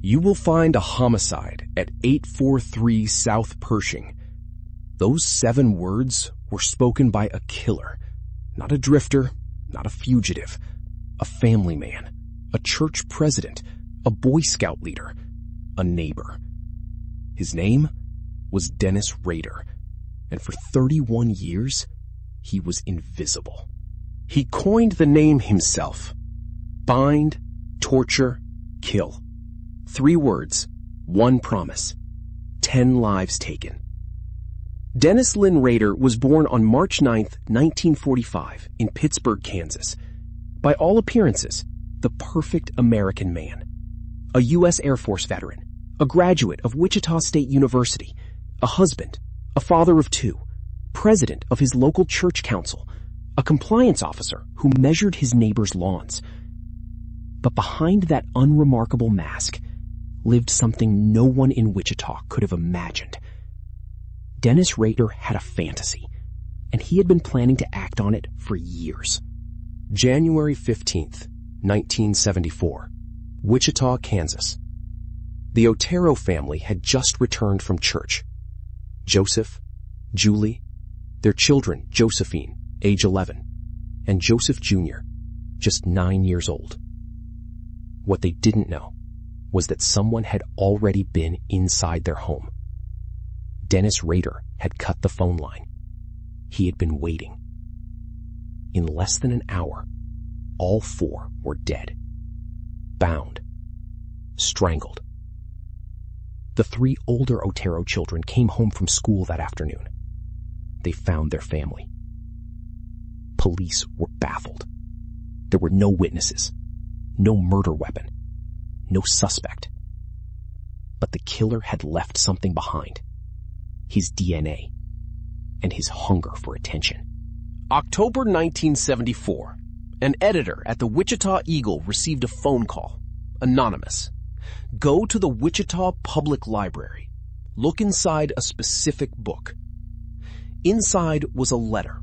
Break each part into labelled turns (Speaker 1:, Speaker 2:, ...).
Speaker 1: You will find a homicide at 843 South Pershing. Those 7 words were spoken by a killer, not a drifter, not a fugitive, a family man, a church president, a Boy Scout leader, a neighbor. His name was Dennis Rader, and for 31 years, he was invisible. He coined the name himself: bind, torture, kill. 3 words, 1 promise, 10 lives taken. Dennis Lynn Rader was born on March 9, 1945, in Pittsburgh, Kansas. By all appearances, the perfect American man. A U.S. Air Force veteran, a graduate of Wichita State University, a husband, a father of 2, president of his local church council, a compliance officer who measured his neighbors' lawns. But behind that unremarkable mask lived something no one in Wichita could have imagined. Dennis Rader had a fantasy, and he had been planning to act on it for years. January 15th, 1974, Wichita, Kansas. The Otero family had just returned from church. Joseph, Julie, their children Josephine, age 11, and Joseph Jr., just 9 years old. What they didn't know was that someone had already been inside their home. Dennis Rader had cut the phone line. He had been waiting. In less than an hour, all 4 were dead, bound, strangled. The 3 older Otero children came home from school that afternoon. They found their family. Police were baffled. There were no witnesses, no murder weapon, no suspect. But the killer had left something behind: his DNA and his hunger for attention. October 1974, an editor at the Wichita Eagle received a phone call, anonymous. Go to the Wichita Public Library. Look inside a specific book. Inside was a letter,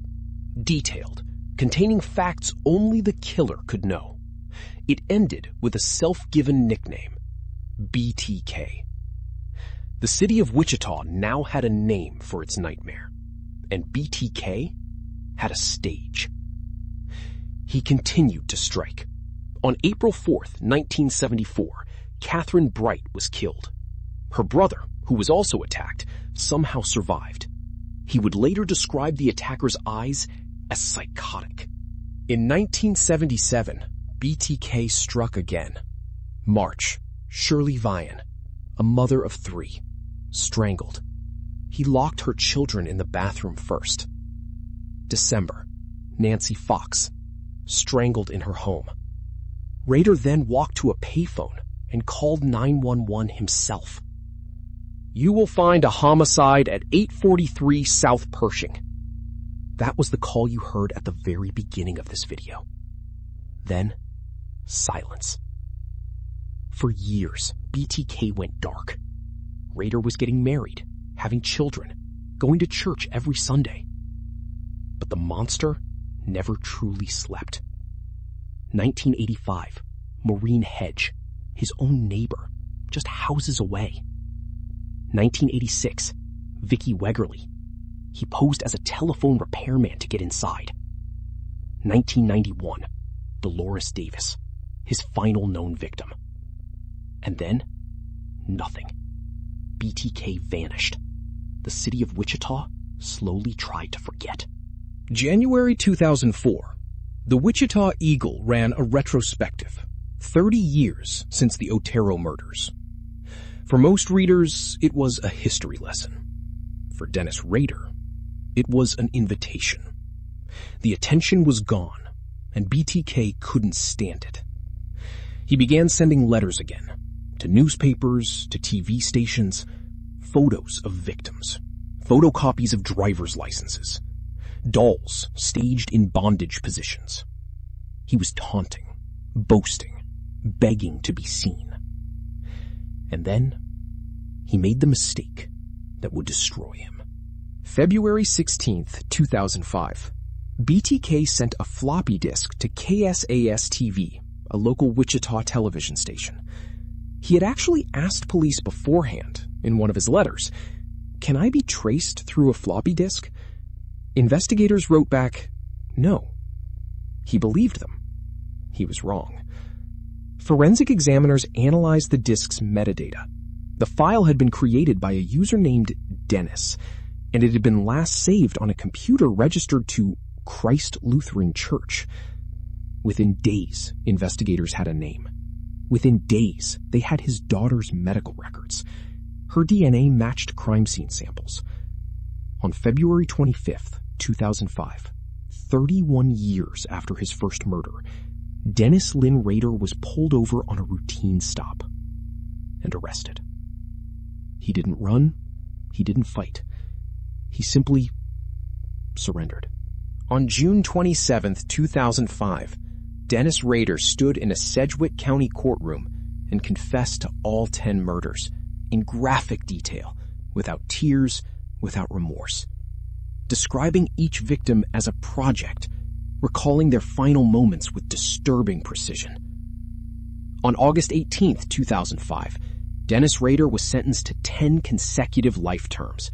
Speaker 1: detailed, containing facts only the killer could know. It ended with a self-given nickname, BTK. The city of Wichita now had a name for its nightmare, and BTK had a stage. He continued to strike. On April 4th, 1974, Catherine Bright was killed. Her brother, who was also attacked, somehow survived. He would later describe the attacker's eyes as psychotic. In 1977, BTK struck again. March, Shirley Vian, a mother of 3, strangled. He locked her children in the bathroom first. December, Nancy Fox, strangled in her home. Rader then walked to a payphone and called 911 himself. You will find a homicide at 843 South Pershing. That was the call you heard at the very beginning of this video. Then, silence. For years, BTK went dark. Rader was getting married, having children, going to church every Sunday. But the monster never truly slept. 1985, Maureen Hedge, his own neighbor, just houses away. 1986, Vicky Wegerly. He posed as a telephone repairman to get inside. 1991, Dolores Davis, his final known victim. And then, nothing. BTK vanished. The city of Wichita slowly tried to forget. January 2004, the Wichita Eagle ran a retrospective, 30 years since the Otero murders. For most readers, it was a history lesson. For Dennis Rader, it was an invitation. The attention was gone, and BTK couldn't stand it. He began sending letters again, to newspapers, to TV stations, photos of victims, photocopies of driver's licenses, dolls staged in bondage positions. He was taunting, boasting, begging to be seen. And then, he made the mistake that would destroy him. February 16th, 2005, BTK sent a floppy disk to KSAS-TV, a local Wichita television station. He had actually asked police beforehand, in one of his letters, "Can I be traced through a floppy disk?" Investigators wrote back, "No." He believed them. He was wrong. Forensic examiners analyzed the disk's metadata. The file had been created by a user named Dennis, and it had been last saved on a computer registered to Christ Lutheran Church. Within days, investigators had a name. Within days, they had his daughter's medical records. Her DNA matched crime scene samples. On February 25th, 2005, 31 years after his first murder, Dennis Lynn Rader was pulled over on a routine stop and arrested. He didn't run. He didn't fight. He simply surrendered. On June 27th, 2005, Dennis Rader stood in a Sedgwick County courtroom and confessed to all 10 murders in graphic detail, without tears, without remorse, describing each victim as a project, recalling their final moments with disturbing precision. On August 18th, 2005, Dennis Rader was sentenced to 10 consecutive life terms,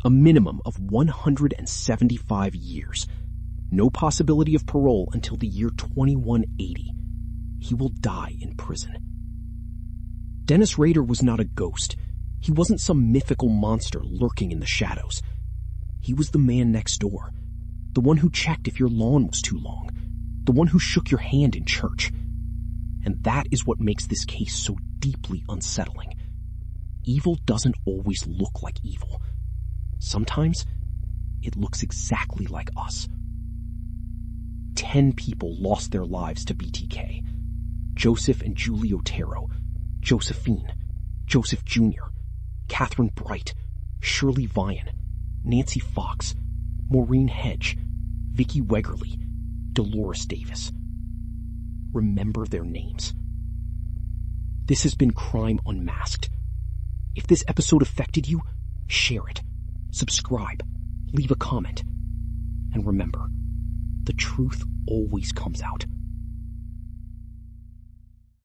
Speaker 1: a minimum of 175 years. No possibility of parole until the year 2180. He will die in prison. Dennis Rader was not a ghost. He wasn't some mythical monster lurking in the shadows. He was the man next door, the one who checked if your lawn was too long, the one who shook your hand in church. And that is what makes this case so deeply unsettling. Evil doesn't always look like evil. Sometimes it looks exactly like us. 10 people lost their lives to BTK. Joseph and Julie Otero, Josephine, Joseph Jr., Catherine Bright, Shirley Vian, Nancy Fox, Maureen Hedge, Vicky Wegerly, Dolores Davis. Remember their names. This has been Crime Unmasked. If this episode affected you, share it, subscribe, leave a comment, and remember, the truth always comes out.